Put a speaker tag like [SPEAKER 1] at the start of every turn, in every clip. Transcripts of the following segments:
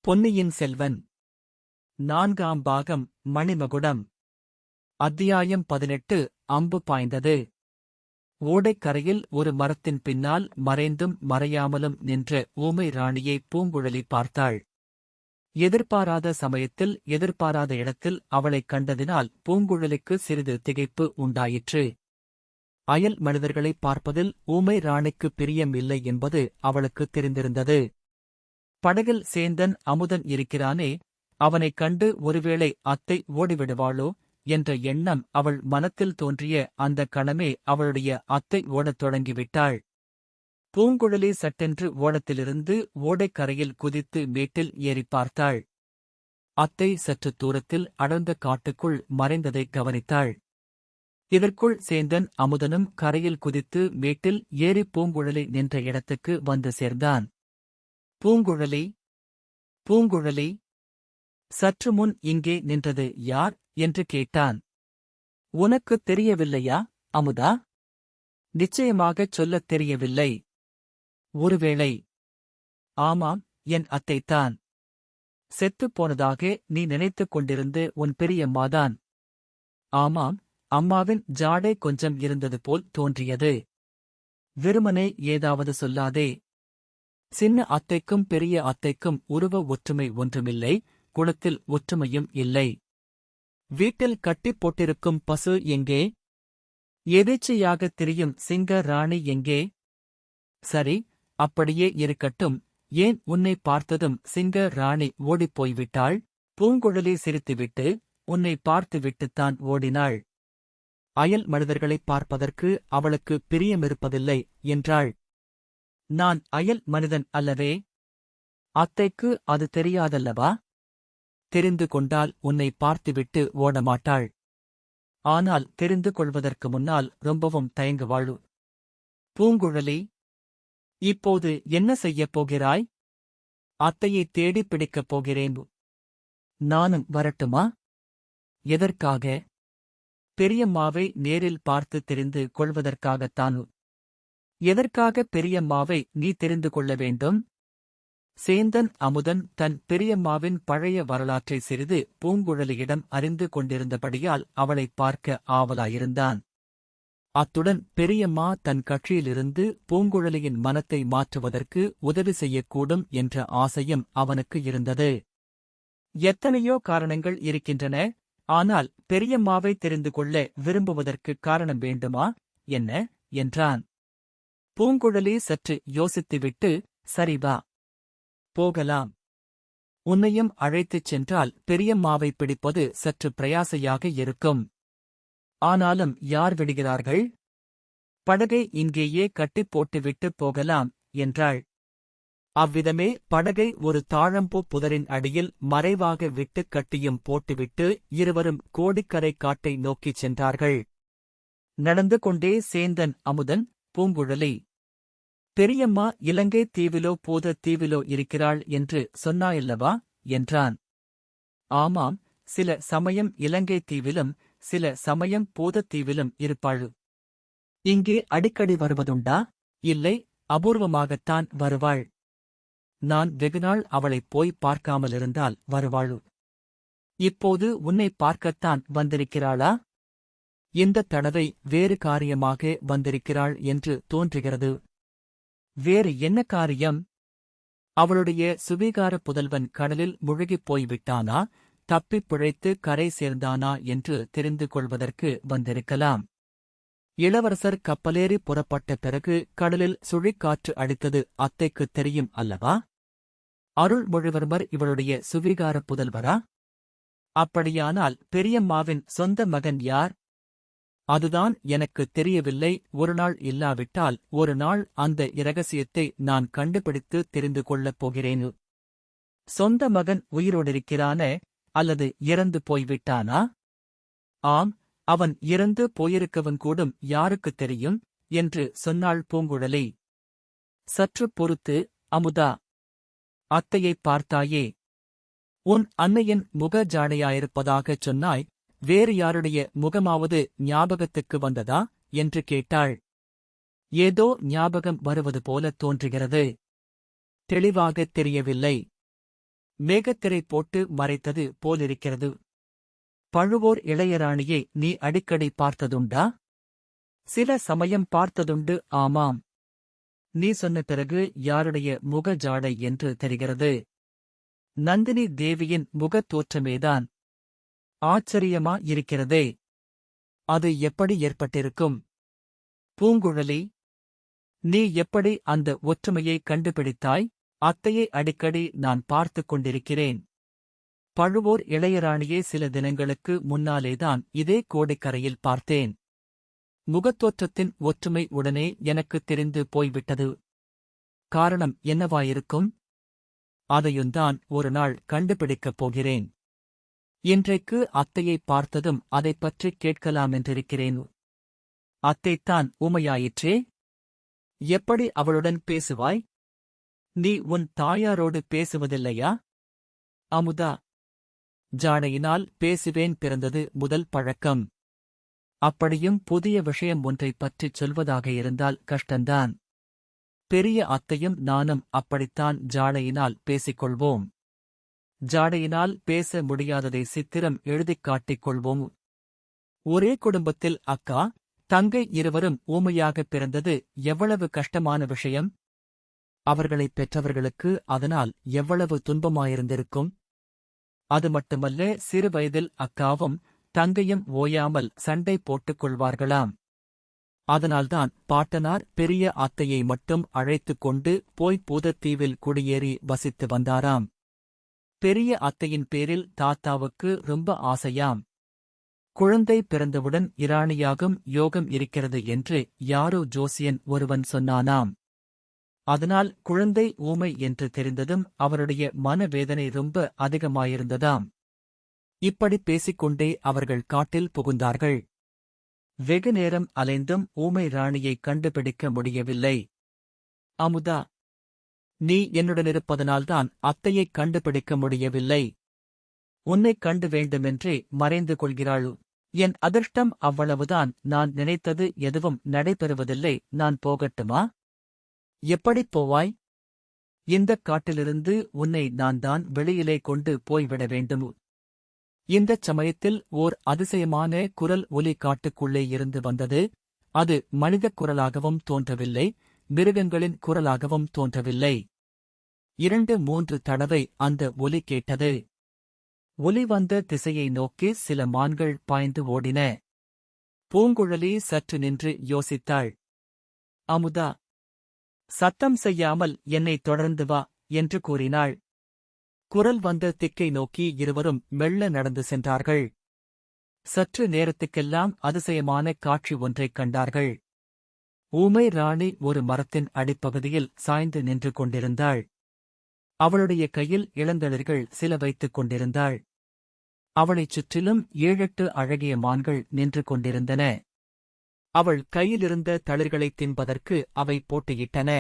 [SPEAKER 1] பொன்னியின் செல்வன் நான்காம் பாகம் மணிமகுடம். அத்தியாயம் 18. அம்பு பாய்ந்தது. ஓடைக்கரையில் ஒரு மரத்தின் பின்னால் மறைந்தும் மறையாமலும் நின்ற ஊமை ராணியை பூங்குழலி பார்த்தாள். எதிர்பாராத சமயத்தில் எதிர்பாராத இடத்தில் அவளைக் கண்டதினால் பூங்குழலிக்கு சிறிது திகைப்பு உண்டாயிற்று. அயல் மனிதர்களைப் பார்ப்பதில் ஊமை ராணிக்கு பிரியம் இல்லை என்பது அவளுக்குத் தெரிந்திருந்தது. படகில் சேந்தன் அமுதன் இருக்கிறானே, அவனைக் கண்டு ஒருவேளை அத்தை ஓடிவிடுவாளோ என்ற எண்ணம் அவள் மனத்தில் தோன்றிய அந்த கணமே அவளுடைய அத்தை ஓடத் தொடங்கிவிட்டாள். பூங்குழலி சட்டென்று ஓடத்திலிருந்து ஓடைக்கரையில் குதித்து மேட்டில் ஏறிப் பார்த்தாள். அத்தை சற்று தூரத்தில் அடர்ந்த காட்டுக்குள் மறைந்ததை கவனித்தாள். இதற்குள் சேந்தன் அமுதனும் கரையில் குதித்து மேட்டில் ஏறி பூங்குழலி நின்ற இடத்துக்கு வந்து சேர்ந்தான். பூங்குழலி, பூங்குழலி, சற்று முன் இங்கே நின்றது யார் என்று கேட்டான். உனக்குத் தெரியவில்லையா அமுதா? நிச்சயமாகச் சொல்லத் தெரியவில்லை. ஒருவேளை. ஆமாம், என் அத்தைத்தான். செத்துப் போனதாக நீ நினைத்துக் கொண்டிருந்து உன் பெரியம்மாதான். ஆமாம், அம்மாவின் ஜாடை கொஞ்சம் இருந்தது போல் தோன்றியது. வெறுமனே ஏதாவது சொல்லாதே. சின்ன அத்தைக்கும் பெரிய அத்தைக்கும் உருவ ஒற்றுமை ஒன்றுமில்லை, குணத்தில் ஒற்றுமையும் இல்லை. வீட்டில் கட்டிப் போட்டிருக்கும் பசு எங்கே? எதேச்சையாகத் திரியும் சிங்க ராணி எங்கே? சரி, அப்படியே இருக்கட்டும். ஏன் உன்னை பார்த்ததும் சிங்க ராணி ஓடிப்போய்விட்டாள்? பூங்குழலி சிரித்துவிட்டு, உன்னை பார்த்துவிட்டுத்தான் ஓடினாள். அயல் மனிதர்களைப் பார்ப்பதற்கு அவளுக்கு பிரியமிருப்பதில்லை என்றாள். நான் அயல் மனிதன் அல்லவே? அத்தைக்கு அது தெரியாதல்லவா? தெரிந்து கொண்டால் உன்னை பார்த்துவிட்டு ஓடமாட்டாள். ஆனால் தெரிந்து கொள்வதற்கு முன்னால் ரொம்பவும் தயங்குவாள். பூங்குழலி, இப்போது என்ன செய்யப் போகிறாய்? அத்தையைத் தேடிப் பிடிக்கப் போகிறேன். நானும் வரட்டுமா? எதற்காக? பெரியம்மாவை நேரில் பார்த்து தெரிந்து கொள்வதற்காகத்தான். எதற்காக பெரியம்மாவை நீ தெரிந்து கொள்ள வேண்டும்? சேந்தன் அமுதன் தன் பெரியம்மாவின் பழைய வரலாற்றை சிறிது பூங்குழலியிடம் அறிந்து கொண்டிருந்தபடியால் அவளைப் பார்க்க ஆவலாயிருந்தான். அத்துடன் பெரியம்மா தன் கட்சியிலிருந்து பூங்குழலியின் மனத்தை மாற்றுவதற்கு உதவி செய்யக்கூடும் என்ற ஆசையும் அவனுக்கு இருந்தது. எத்தனையோ காரணங்கள் இருக்கின்றன. ஆனால் பெரியம்மாவை தெரிந்து கொள்ள விரும்புவதற்குக் காரணம் வேண்டுமா என்ன? என்றான். பூங்குழலி சற்று யோசித்துவிட்டு, சரி வா, போகலாம். உன்னையும் அழைத்துச் சென்றால் பெரியம்மாவைப் பிடிப்பது சற்று பிரயாசையாக இருக்கும். ஆனாலும் யார் விடுகிறார்கள்? படகை இங்கேயே கட்டிப் போட்டுவிட்டுப் போகலாம் என்றாள். அவ்விதமே படகை ஒரு தாழம்பூ புதரின் அடியில் மறைவாக விட்டுக் கட்டியும் போட்டுவிட்டு இருவரும் கோடிக்கரை காட்டை நோக்கிச் சென்றார்கள். நடந்து கொண்டே சேந்தன் அமுதன், பூங்குழலி, பெரியம்மா இலங்கை தீவிலோ பூத தீவிலோ இருக்கிறாள் என்று சொன்னாயல்லவா என்றான். ஆமாம், சில சமயம் இலங்கை தீவிலும் சில சமயம் பூதத்தீவிலும் இருப்பாள். இங்கே அடிக்கடி வருவதுண்டா? இல்லை, அபூர்வமாகத்தான் வருவாள். நான் வெகுநாள் அவளைப் போய் பார்க்காமலிருந்தால் வருவாள். இப்போது உன்னை பார்க்கத்தான் வந்திருக்கிறாளா? இந்தத் தடவை வேறு காரியமாக வந்திருக்கிறாள் என்று தோன்றுகிறது. வேறு என்ன காரியம்? அவளுடைய சுவீகார புதல்வன் கடலில் முழுகிப் போய்விட்டானா, தப்பிப் பிழைத்து கரை சேர்ந்தானா என்று தெரிந்து கொள்வதற்கு வந்திருக்கலாம். இளவரசர் கப்பலேறி புறப்பட்ட பிறகு கடலில் சுழிக்காற்று அடித்தது அத்தைக்குத் தெரியும் அல்லவா? அருள்மொழிவர்மர் இவளுடைய சுவீகார புதல்வரா? அப்படியானால் பெரியம்மாவின் சொந்த மகன் யார்? அதுதான் எனக்குத் தெரியவில்லை. ஒருநாள் இல்லாவிட்டால் ஒரு நாள் அந்த இரகசியத்தை நான் கண்டுபிடித்து தெரிந்து கொள்ளப் போகிறேன். சொந்த மகன் உயிரோடிருக்கிறானே, அல்லது இறந்து போய்விட்டானா? ஆம், அவன் இறந்து போயிருக்கவன் கூடும் யாருக்குத் தெரியும் என்று சொன்னாள் பூங்குழலி. சற்று பொறுத்து, அமுதா, அத்தையைப் பார்த்தாயே? உன் அன்னையின் முக ஜாடையாயிருப்பதாகச் சொன்னாய். வேறு யாருடைய முகமாவது ஞாபகத்துக்கு வந்ததா என்று கேட்டாள். ஏதோ ஞாபகம் வருவது போல தோன்றுகிறது. தெளிவாகத் தெரியவில்லை. மேகத்திரை போட்டு மறைத்தது போலிருக்கிறது. பழுவூர் இளையராணியை நீ அடிக்கடி பார்த்ததுண்டா? சில சமயம் பார்த்ததுண்டு. ஆமாம். நீ சொன்ன பிறகு யாருடைய முக ஜாடை என்று தெரிகிறது. நந்தினி தேவியின் முகத் தோற்றமேதான். ஆச்சரியமா இருக்கிறதே. அது எப்படி ஏற்பட்டிருக்கும்? பூங்குழலி, நீ எப்படி அந்த ஒற்றுமையை கண்டுபிடித்தாய்? அத்தையை அடிக்கடி நான் பார்த்துக் கொண்டிருக்கிறேன். பழுவூர் இளையராணியை சில தினங்களுக்கு முன்னாலேதான் இதே கோடிக்கரையில் பார்த்தேன். முகத்தோற்றத்தின் ஒற்றுமை உடனே எனக்குத் தெரிந்து போய்விட்டது. காரணம் என்னவாயிருக்கும்? அதையுந்தான் ஒரு நாள் கண்டுபிடிக்கப் போகிறேன். இன்றைக்கு அத்தையை பார்த்ததும் அதைப் பற்றி கேட்கலாமென்றிருக்கிறேன். அத்தைத்தான் ஊமையாயிற்றே? எப்படி அவளுடன் பேசுவாய்? நீ உன் தாயாரோடு பேசுவதில்லையா? அமுதா, ஜாடையினால் பேசுவேன், பிறந்தது முதல் பழக்கம். அப்படியும் புதிய விஷயம் ஒன்றைப் பற்றிச் சொல்வதாக இருந்தால் கஷ்டந்தான். பெரிய அத்தையும் நானும் அப்படித்தான் ஜாடையினால் பேசிக்கொள்வோம். ஜாடையினால் பேச முடியாததை சித்திரம் எழுதிக் காட்டிக் கொள்வோம். ஒரே குடும்பத்தில் அக்கா, தங்கை இருவரும் ஊமையாகப் பிறந்தது எவ்வளவு கஷ்டமான விஷயம்! அவர்களைப் பெற்றவர்களுக்கு அதனால் எவ்வளவு துன்பமாயிருந்திருக்கும்! அது மட்டுமல்ல, சிறு வயதில் அக்காவும் தங்கையும் ஓயாமல் சண்டை போட்டுக் கொள்வார்களாம். அதனால்தான் பாட்டனார் பெரிய அத்தையை மட்டும் அழைத்துக் கொண்டு போய் பூதத்தீவில் குடியேறி வசித்து வந்தாராம். பெரிய அத்தையின் பேரில் தாத்தாவுக்கு ரொம்ப ஆசையாம். குழந்தை பிறந்தவுடன் இராணியாகும் யோகம் இருக்கிறது என்று யாரோ ஜோசியன் ஒருவன் சொன்னானாம். அதனால் குழந்தை ஊமை என்று தெரிந்ததும் அவருடைய மனவேதனை ரொம்ப அதிகமாயிருந்ததாம். இப்படி பேசிக்கொண்டே அவர்கள் காட்டில் புகுந்தார்கள். வெகு நேரம் அலைந்தும் ஊமை ராணியைக் கண்டுபிடிக்க முடியவில்லை. அமுதா, நீ என்னுடனிருப்பதனால்தான் அத்தையைக் கண்டுபிடிக்க முடியவில்லை. உன்னைக் கண்டு வேண்டுமென்றே மறைந்து கொள்கிறாள். என் அதிர்ஷ்டம் அவ்வளவுதான். நான் நினைத்தது எதுவும் நடைபெறுவதில்லை. நான் போகட்டுமா? எப்படிப் போவாய்? இந்தக் காட்டிலிருந்து உன்னை நான் தான் வெளியிலே கொண்டு போய்விட வேண்டும். இந்தச் சமயத்தில் ஓர் அதிசயமான குரல் ஒலி காட்டுக்குள்ளே இருந்து வந்தது. அது மனிதக் குரலாகவும் தோன்றவில்லை, மிருகங்களின் குரலாகவும் தோன்றவில்லை. 2-3 தடவை அந்த ஒலி கேட்டது. ஒலி வந்த திசையை நோக்கி சில மான்கள் பாய்ந்து ஓடின. பூங்குழலி சற்று நின்று யோசித்தாள். அமுதா, சத்தம் செய்யாமல் என்னை தொடர்ந்து வா என்று கூறினாள். குரல் வந்த திக்கை நோக்கி இருவரும் மெல்ல நடந்து சென்றார்கள். சற்று நேரத்துக்கெல்லாம் அதிசயமான காட்சி ஒன்றைக் கண்டார்கள். ஊமை ராணி ஒரு மரத்தின் அடிப்பகுதியில் சாய்ந்து நின்று கொண்டிருந்தாள். அவளுடைய கையில் இளந்தளிர்கள் சில வைத்துக் கொண்டிருந்தாள். அவளைச் சுற்றிலும் 7-8 அழகிய மான்கள் நின்று கொண்டிருந்தன. அவள் கையிலிருந்த தளிர்களைத் தின்பதற்கு அவை போட்டியிட்டன.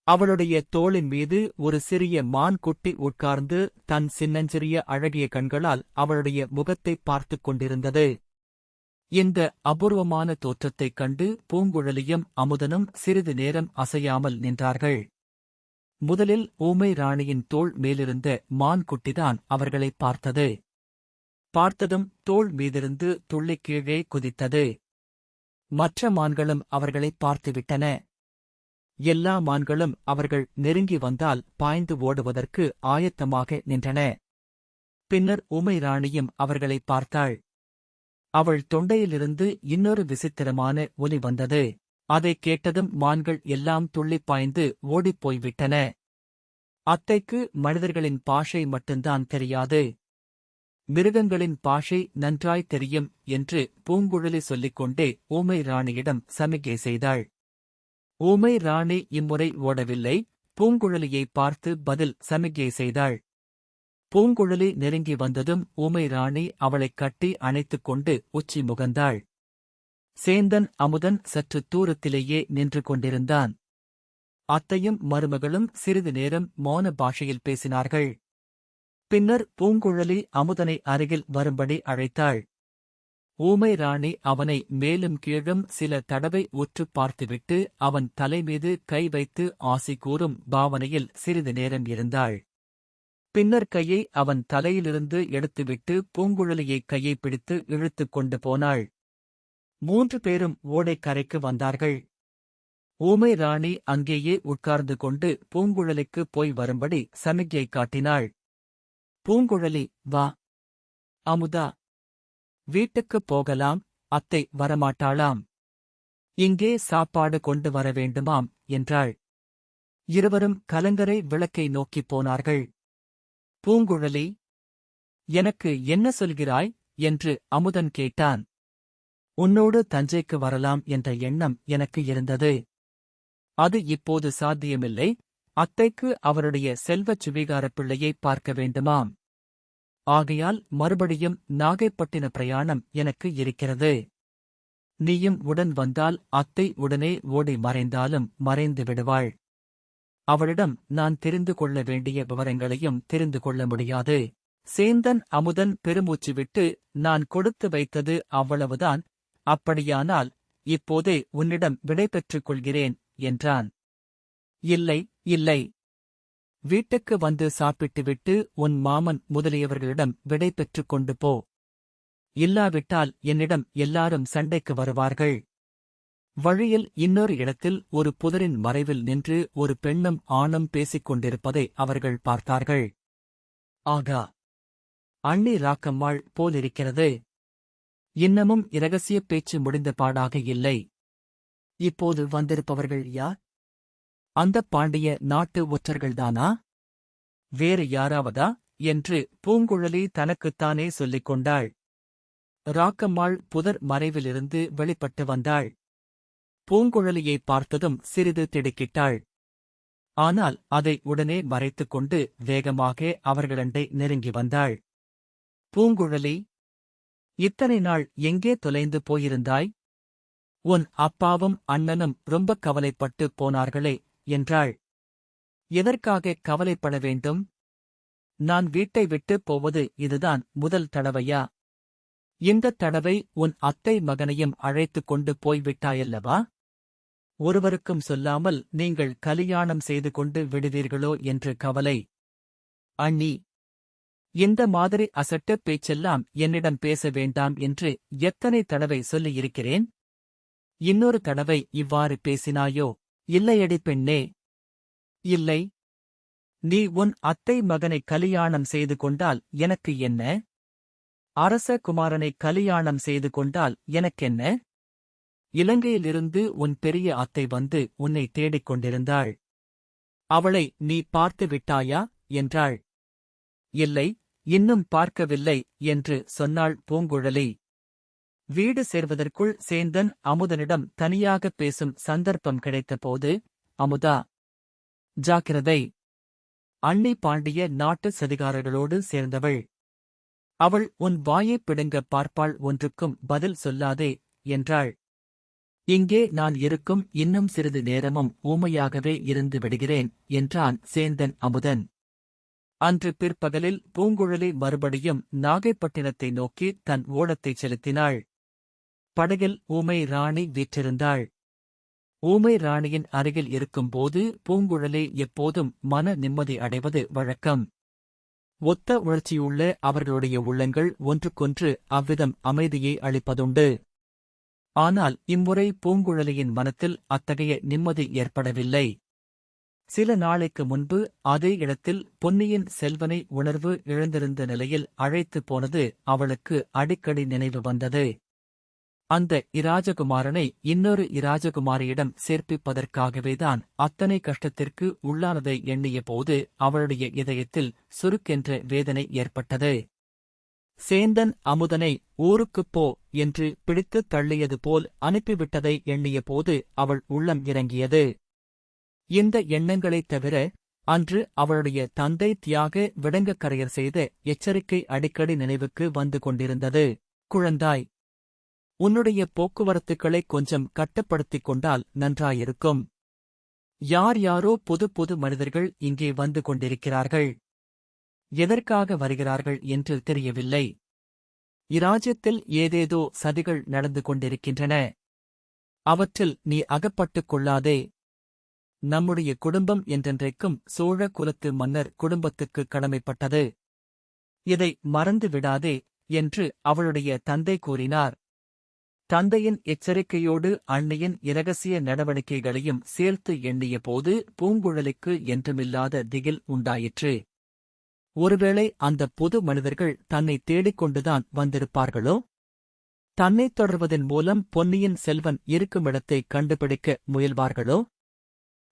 [SPEAKER 1] அவளுடைய தோளின் மீது ஒரு சிறிய மான் குட்டி உட்கார்ந்து தன் சின்னஞ்சிறிய அழகிய கண்களால் அவளுடைய முகத்தைப் பார்த்துக் கொண்டிருந்தது. இந்த அபூர்வமான தோற்றத்தைக் கண்டு பூங்குழலியும் அமுதனும் சிறிது நேரம் அசையாமல் நின்றார்கள். முதலில் ஊமை ராணியின் தோள் மேலிருந்த மான் குட்டிதான் அவர்களைப் பார்த்தது. பார்த்ததும் தோள் மீதிருந்து துள்ளிக் கீழே குதித்தது. மற்ற மான்களும் அவர்களைப் பார்த்துவிட்டன. எல்லா மான்களும் அவர்கள் நெருங்கி வந்தால் பாய்ந்து ஓடுவதற்கு ஆயத்தமாக நின்றன. பின்னர் ஊமை ராணியும் அவர்களைப் பார்த்தாள். அவள் தொண்டையிலிருந்து இன்னொரு விசித்திரமான ஒலி வந்தது. அதைக் கேட்டதும் மான்கள் எல்லாம் துள்ளிப் பாய்ந்து ஓடிப்போய்விட்டன. அத்தைக்கு மனிதர்களின் பாஷை மட்டும்தான் தெரியாது, மிருகங்களின் பாஷை நன்றாய் தெரியும் என்று பூங்குழலி சொல்லிக்கொண்டே ஊமை ராணியிடம் சமிகை செய்தாள். ஊமை ராணி இம்முறை ஓடவில்லை, பூங்குழலியை பார்த்து பதில் சமிகை செய்தாள். பூங்குழலி நெருங்கி வந்ததும் ஊமை ராணி அவளைக் கட்டி அணைத்துக் கொண்டு உச்சி முகந்தாள். சேந்தன் அமுதன் சற்று தூரத்திலேயே நின்று கொண்டிருந்தான். அத்தையும் மருமகளும் சிறிது நேரம் மௌன பாஷையில் பேசினார்கள். பின்னர் பூங்குழலி அமுதனை அருகில் வரும்படி அழைத்தாள். ஊமை ராணி அவனை மேலும் கீழும் சில தடவை உற்றுப் பார்த்துவிட்டு அவன் தலைமீது கை வைத்து ஆசி கூறும் பாவனையில் சிறிது நேரம் இருந்தாள். பின்னர் கையை அவன் தலையிலிருந்து எடுத்துவிட்டு பூங்குழலியை கையை பிடித்து இழுத்துக் கொண்டு போனாள். 3 பேரும் ஓடைக்கரைக்கு வந்தார்கள். ஊமை ராணி அங்கேயே உட்கார்ந்து கொண்டு பூங்குழலிக்கு போய் வரும்படி சமிக்ஞை காட்டினாள். பூங்குழலி, வா அமுதா, வீட்டுக்குப் போகலாம், அத்தை வரமாட்டாளாம். இங்கே சாப்பாடு கொண்டு வர வேண்டுமாம் என்றாள். இருவரும் கலங்கரை விளக்கை நோக்கிப் போனார்கள். பூங்குழலி, எனக்கு என்ன சொல்கிறாய் என்று அமுதன் கேட்டான். உன்னோடு தஞ்சைக்கு வரலாம் என்ற எண்ணம் எனக்கு இருந்தது. அது இப்போது சாத்தியமில்லை. அத்தைக்கு அவருடைய செல்வச் சுவீகாரப் பிள்ளையை பார்க்க வேண்டுமாம். ஆகையால் மறுபடியும் நாகைப்பட்டின பிரயாணம் எனக்கு இருக்கிறது. நீயும் உடன் வந்தால் அத்தை உடனே ஓடி மறைந்தாலும் மறைந்து விடுவாள். அவளிடம் நான் தெரிந்து கொள்ள வேண்டிய விவரங்களையும் தெரிந்து கொள்ள முடியாது. சேந்தன் அமுதன் பெருமூச்சு விட்டு, நான் கொடுத்து வைத்தது அவ்வளவுதான். அப்படியானால் இப்போதே உன்னிடம் விடை பெற்றுக் கொள்கிறேன் என்றான். இல்லை, இல்லை. வீட்டுக்கு வந்து சாப்பிட்டுவிட்டு உன் மாமன் முதலியவர்களிடம் விடை பெற்றுக் கொண்டு போ. இல்லாவிட்டால் என்னிடம் எல்லாரும் சண்டைக்கு வருவார்கள். வழியில் இன்னொரு இடத்தில் ஒரு புதரின் மறைவில் நின்று ஒரு பெண்ணும் ஆணும் பேசிக் கொண்டிருப்பதை அவர்கள் பார்த்தார்கள். ஆகா, அண்ணி ராக்கம்மாள் போலிருக்கிறது. இன்னமும் இரகசியப் பேச்சு முடிந்த பாடாக இல்லை. இப்போது வந்திருப்பவர்கள் யார்? அந்தப் பாண்டிய நாட்டு ஒற்றர்கள்தானா? வேறு யாராவதா என்று பூங்குழலி தனக்குத்தானே சொல்லிக் கொண்டாள். ராக்கம்மாள் புதர் மறைவிலிருந்து வெளிப்பட்டு வந்தாள். பூங்குழலியை பார்த்ததும் சிறிது திடுக்கிட்டாள். ஆனால் அதை உடனே மறைத்துக் கொண்டு வேகமாக அவர்களண்டை நெருங்கி வந்தாள். பூங்குழலி, இத்தனை நாள் எங்கே தொலைந்து போயிருந்தாய்? உன் அப்பாவும் அண்ணனும் ரொம்ப கவலைப்பட்டு போனார்களே என்றாள். எதற்காக கவலைப்பட வேண்டும்? நான் வீட்டை விட்டு போவது இதுதான் முதல் தடவையா? இந்தத் தடவை உன் அத்தை மகனையும் அழைத்துக் கொண்டு போய்விட்டாயல்லவா? ஒருவருக்கும் சொல்லாமல் நீங்கள் கலியாணம் செய்து கொண்டு விடுவீர்களோ என்று கவலை. அண்ணி, இந்த மாதிரி அசட்டுப் பேச்செல்லாம் என்னிடம் பேச வேண்டாம் என்று எத்தனை தடவை சொல்லியிருக்கிறேன்? இன்னொரு தடவை இவ்வாறு பேசினாயோ? இல்லையடி பெண்ணே. இல்லை. நீ உன் அத்தை மகனை கலியாணம் செய்து கொண்டால் எனக்கு என்ன? அரச குமாரனை கலியாணம் செய்து கொண்டால் எனக்கென்ன? இலங்கையிலிருந்து உன் பெரிய அத்தை வந்து உன்னை தேடிக் கொண்டிருந்தாள். அவளை நீ பார்த்து விட்டாயா என்றாள். இல்லை, இன்னும் பார்க்கவில்லை என்று சொன்னாள் பூங்குழலி. வீடு சேர்வதற்குள் சேந்தன் அமுதனிடம் தனியாகப் பேசும் சந்தர்ப்பம் கிடைத்தபோது, அமுதா, ஜாக்கிரதை. அண்ணி பாண்டிய நாட்டு சதிகாரர்களோடு சேர்ந்தவள். அவள் உன் வாயைப் பிடுங்கப் பார்ப்பாள், ஒன்றுக்கும் பதில் சொல்லாதே என்றாள். இங்கே நான் இருக்கும் இன்னும் சிறிது நேரமும் ஊமையாகவே இருந்து விடுகிறேன் என்றான் சேந்தன் அமுதன். அன்று பிற்பகலில் பூங்குழலி மறுபடியும் நாகைப்பட்டினத்தை நோக்கி தன் ஓடத்தைச் செலுத்தினாள். படகில் ஊமை ராணி வீற்றிருந்தாள். ஊமை ராணியின் அருகில் இருக்கும்போது பூங்குழலி எப்போதும் மன நிம்மதி அடைவது வழக்கம். ஒத்த உணர்ச்சியுள்ள அவர்களுடைய உள்ளங்கள் ஒன்றுக்கொன்று அவ்விதம் அமைதியை அளிப்பதுண்டு. ஆனால் இம்முறை பூங்குழலியின் மனத்தில் அத்தகைய நிம்மதி ஏற்படவில்லை. சில நாளைக்கு முன்பு அதே இடத்தில் பொன்னியின் செல்வனை உணர்வு இழந்திருந்த நிலையில் அழைத்துப் போனது அவளுக்கு அடிக்கடி நினைவு வந்தது. அந்த இராஜகுமாரனை இன்னொரு இராஜகுமாரியிடம் சேர்ப்பிப்பதற்காகவேதான் அத்தனை கஷ்டத்திற்கு உள்ளானதை எண்ணிய போது அவளுடைய இதயத்தில் சுருக்கென்ற வேதனை ஏற்பட்டது. சேந்தன் அமுதனை ஊருக்குப் போ என்று பிடித்துத் தள்ளியது போல் அனுப்பிவிட்டதை எண்ணிய போது அவள் உள்ளம் இறங்கியது. இந்த எண்ணங்களைத் தவிர அன்று அவளுடைய தந்தை தியாக விடங்கக்கரையர் செய்த எச்சரிக்கை அடிக்கடி நினைவுக்கு வந்து கொண்டிருந்தது. குழந்தாய், உன்னுடைய போக்குவரத்துக்களை கொஞ்சம் கட்டுப்படுத்திக் கொண்டால் நன்றாயிருக்கும். யார் யாரோ புது புது மனிதர்கள் இங்கே வந்து கொண்டிருக்கிறார்கள். எதற்காக வருகிறார்கள் என்று தெரியவில்லை. இராஜ்யத்தில் ஏதேதோ சதிகள் நடந்து கொண்டிருக்கின்றன. அவற்றில் நீ அகப்பட்டுக் கொள்ளாதே. நம்முடைய குடும்பம் என்றென்றைக்கும் சோழ குலத்து மன்னர் குடும்பத்துக்கு கடமைப்பட்டது. இதை மறந்து விடாதே என்று அவளுடைய தந்தை கூறினார். தந்தையின் எச்சரிக்கையோடு அன்னையின் இரகசிய நடவடிக்கைகளையும் சேர்த்து எண்ணியபோது பூங்குழலிக்கு என்றுமில்லாத திகில் உண்டாயிற்று. ஒருவேளை அந்த புது மனிதர்கள் தன்னை தேடிக்கொண்டுதான் வந்திருப்பார்களோ? தன்னைத் தொடர்வதன் மூலம் பொன்னியின் செல்வன் இருக்குமிடத்தைக் கண்டுபிடிக்க முயல்வார்களோ?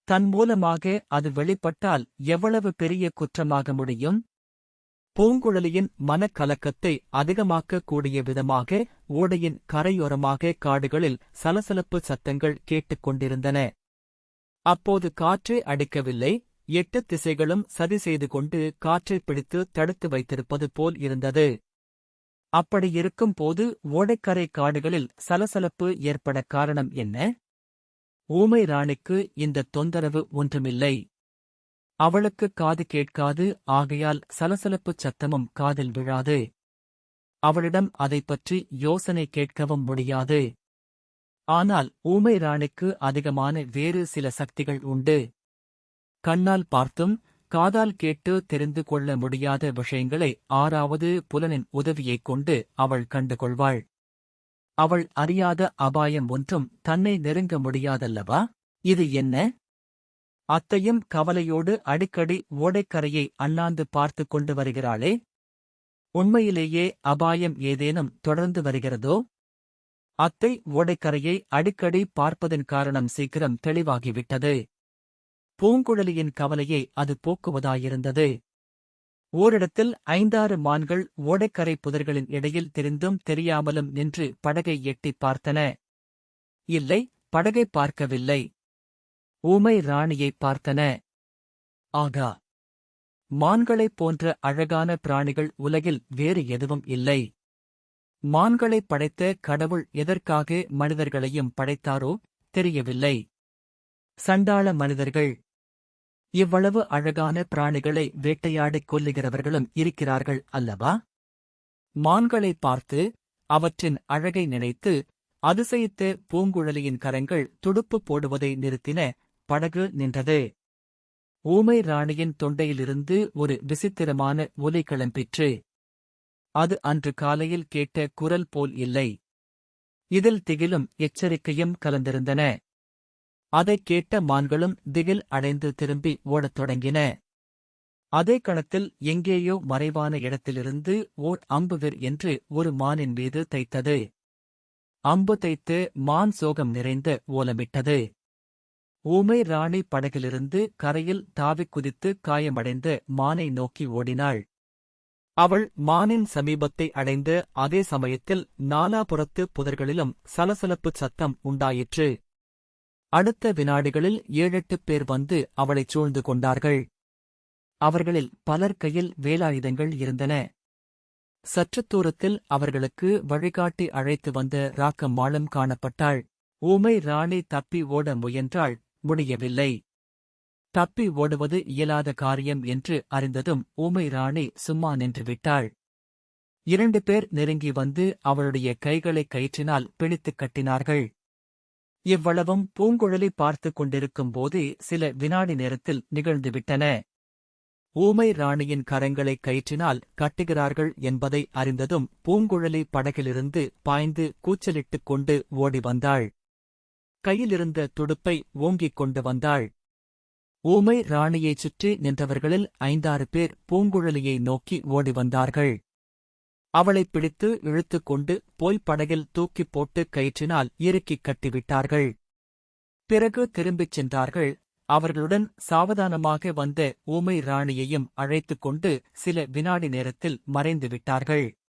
[SPEAKER 1] தன் மூலமாக அது வெளிப்பட்டால் எவ்வளவு பெரிய குற்றமாக முடியும்? பூங்குழலியின் மனக்கலக்கத்தை அதிகமாக்கக் கூடிய விதமாக ஓடையின் கரையோரமாக காடுகளில் சலசலப்பு சத்தங்கள் கேட்டுக் கொண்டிருந்தன. அப்போது காற்றே அடிக்கவில்லை. 8 திசைகளும் சதி செய்து கொண்டு காற்றைப் பிடித்து தடுத்து வைத்திருப்பது போல் இருந்தது. அப்படியிருக்கும் போது ஓடைக்கரை காடுகளில் சலசலப்பு ஏற்பட காரணம் என்ன? ஊமை ராணிக்கு இந்த தொந்தரவு ஒன்றுமில்லை. அவளுக்கு காது கேட்காது, ஆகையால் சலசலப்புச் சத்தமும் காதில் விழாது. அவளிடம் அதைப் பற்றி யோசனை கேட்கவும் முடியாது. ஆனால் ஊமை ராணிக்கு அதிகமான வேறு சில சக்திகள் உண்டு. கண்ணால் பார்த்தும் காதால் கேட்டு தெரிந்து கொள்ள முடியாத விஷயங்களை 6வது புலனின் உதவியைக் கொண்டு அவள் கண்டுகொள்வாள். அவள் அறியாத அபாயம் ஒன்றும் தன்னை நெருங்க முடியாதல்லவா? இது என்ன? அத்தையும் கவலையோடு அடிக்கடி ஓடைக்கரையை அண்ணாந்து பார்த்து கொண்டு வருகிறாளே. உண்மையிலேயே அபாயம் ஏதேனும் தொடர்ந்து வருகிறதோ? அத்தை ஓடைக்கரையை அடிக்கடி பார்ப்பதன் காரணம் சீக்கிரம் தெளிவாகிவிட்டது. பூங்குழலியின் கவலையை அது போக்குவதாயிருந்தது. ஓரிடத்தில் 5-6 மான்கள் ஓடைக்கரை புதர்களின் இடையில் தெரிந்தும் தெரியாமலும் நின்று படகை எட்டிப் பார்த்தன. இல்லை, படகை பார்க்கவில்லை. ஊமை ராணியைப் பார்த்தன. ஆகா! மான்களைப் போன்ற அழகான பிராணிகள் உலகில் வேறு எதுவும் இல்லை. மான்களைப் படைத்த கடவுள் எதற்காக மனிதர்களையும் படைத்தாரோ தெரியவில்லை. சண்டாள மனிதர்கள்! இவ்வளவு அழகான பிராணிகளை வேட்டையாடிக் கொல்லுகிறவர்களும் இருக்கிறார்கள் அல்லவா? மான்களைப் பார்த்து அவற்றின் அழகை நினைத்து அதிசயித்த பூங்குழலியின் கரங்கள் துடுப்பு போடுவதை நிறுத்தின. படகு நின்றது. ஊமை ராணியின் தொண்டையிலிருந்து ஒரு விசித்திரமான ஒலி கிளம்பிற்று. அது அன்று காலையில் கேட்ட குரல் போல் இல்லை. இதில் திகிலும் எச்சரிக்கையும் கலந்திருந்தன. அதைக் கேட்ட மான்களும் திகில் அடைந்து திரும்பி ஓடத் தொடங்கின. அதே கணத்தில் எங்கேயோ மறைவான இடத்திலிருந்து ஓர் அம்புவிர் என்று ஒரு மானின் மீது தைத்தது. அம்பு தைத்து மான் சோகம் நிறைந்த ஓலமிட்டது. ஊமை ராணி படகிலிருந்து கரையில் தாவிக் குதித்து காயமடைந்த மானை நோக்கி ஓடினாள். அவள் மானின் சமீபத்தை அடைந்த அதே சமயத்தில் நாலாபுறத்து புதர்களிலும் சலசலப்புச் சத்தம் உண்டாயிற்று. அடுத்த வினாடிகளில் 7-8 பேர் வந்து அவளைச் சூழ்ந்து கொண்டார்கள். அவர்களில் பலர் கையில் வேலாயுதங்கள் இருந்தன. சற்றுத் தூரத்தில் அவர்களுக்கு வழிகாட்டி அழைத்து வந்த ராக்கம்மாளும் காணப்பட்டாள். ஊமை ராணி தப்பி ஓட முயன்றாள், முடியவில்லை. தப்பி ஓடுவது இயலாத காரியம் என்று அறிந்ததும் ஊமை ராணி சும்மா நின்றுவிட்டாள். 2 பேர் நெருங்கி வந்து அவளுடைய கைகளைக் கயிற்றினால் பிடித்துக் கட்டினார்கள். இவ்வளவும் பூங்குழலி பார்த்துக் கொண்டிருக்கும் போதே சில வினாடி நேரத்தில் நிகழ்ந்துவிட்டன. ஊமை ராணியின் கரங்களைக் கயிற்றினால் கட்டுகிறார்கள் என்பதை அறிந்ததும் பூங்குழலி படகிலிருந்து பாய்ந்து கூச்சலிட்டுக் கொண்டு ஓடி வந்தாள். கையிலிருந்த துடுப்பை ஓங்கிக் கொண்டு வந்தாள். ஊமை ராணியைச் சுற்றி நின்றவர்களில் 5-6 பேர் பூங்குழலியை நோக்கி ஓடி வந்தார்கள். அவளைப் பிடித்து இழுத்துக் கொண்டு போய் படகில் தூக்கிப் போட்டு கயிற்றினால் இறுக்கிக் கட்டிவிட்டார்கள். பிறகு திரும்பிச் சென்றார்கள். அவர்களுடன் சாவதானமாக வந்த ஊமை ராணியையும் அழைத்துக் கொண்டு சில வினாடி நேரத்தில் மறைந்து விட்டார்கள்.